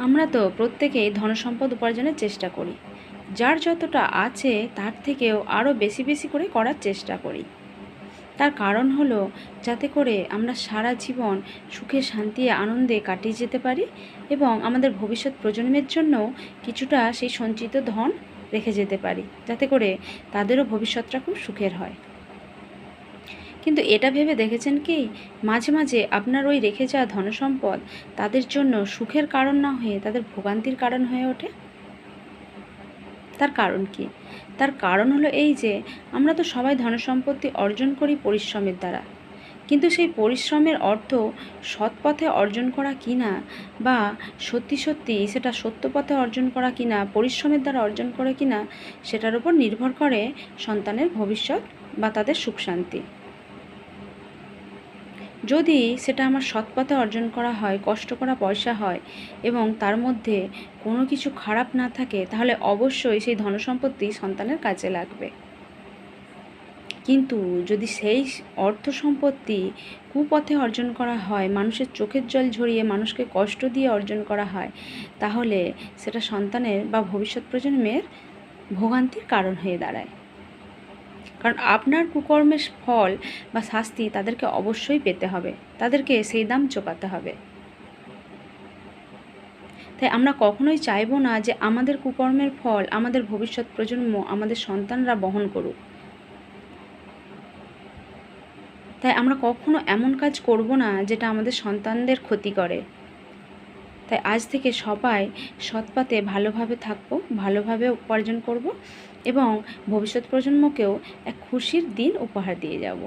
আমরা তো প্রত্যেকেই ধনসম্পদ উপার্জনের চেষ্টা করি। যার যতটা আছে তার থেকেও আরও বেশি বেশি করে করার চেষ্টা করি। তার কারণ হলো যাতে করে আমরা সারা জীবন সুখে শান্তি আনন্দে কাটিয়ে যেতে পারি এবং আমাদের ভবিষ্যৎ প্রজন্মের জন্যও কিছুটা সেই সঞ্চিত ধন রেখে যেতে পারি, যাতে করে তাদেরও ভবিষ্যৎটা খুব সুখের হয়। কিন্তু এটা ভেবে দেখেছেন কি, মাঝে মাঝে আপনার ওই রেখে যাওয়া ধনসম্পদ তাদের জন্য সুখের কারণ না হয়ে তাদের ভোগান্তির কারণ হয়ে ওঠে? তার কারণ কি? তার কারণ হলো এই যে আমরা তো সবাই ধনসম্পত্তি অর্জন করি পরিশ্রমের দ্বারা, কিন্তু সেই পরিশ্রমের অর্থ সৎ পথে অর্জন করা কিনা বা সত্যি সত্যি সেটা সত্য পথে অর্জন করা কিনা, পরিশ্রমের দ্বারা অর্জন করে কিনা, সেটার উপর নির্ভর করে সন্তানের ভবিষ্যৎ বা তাদের সুখ শান্তি। যদি সেটা আমার সৎ পথে অর্জন করা হয়, কষ্ট করা পয়সা হয় এবং তার মধ্যে কোনো কিছু খারাপ না থাকে, তাহলে অবশ্যই সেই ধনসম্পত্তি সন্তানের কাজে লাগবে। কিন্তু যদি সেই অর্থ সম্পত্তি কুপথে অর্জন করা হয়, মানুষের চোখের জল ঝরিয়ে মানুষকে কষ্ট দিয়ে অর্জন করা হয়, তাহলে সেটা সন্তানের বা ভবিষ্যৎ প্রজন্মের ভোগান্তির কারণ হয়ে দাঁড়ায়। কারণ আপনার কুকর্মের ফল বা শাস্তি তাদেরকে অবশ্যই পেতে হবে, তাদেরকে সেই দাম চোকাতে হবে। তাই আমরা কখনোই চাইবো না যে আমাদের কুকর্মের ফল আমাদের ভবিষ্যৎ প্রজন্ম, আমাদের সন্তানরা বহন করুক। তাই আমরা কখনো এমন কাজ করব না যেটা আমাদের সন্তানদের ক্ষতি করে। তাই আজ থেকে সবাই সৎপথে ভালোভাবে থাকবো, ভালোভাবে উপার্জন করব এবং ভবিষ্যৎ প্রজন্মকেও এক খুশির দিন উপহার দিয়ে যাব।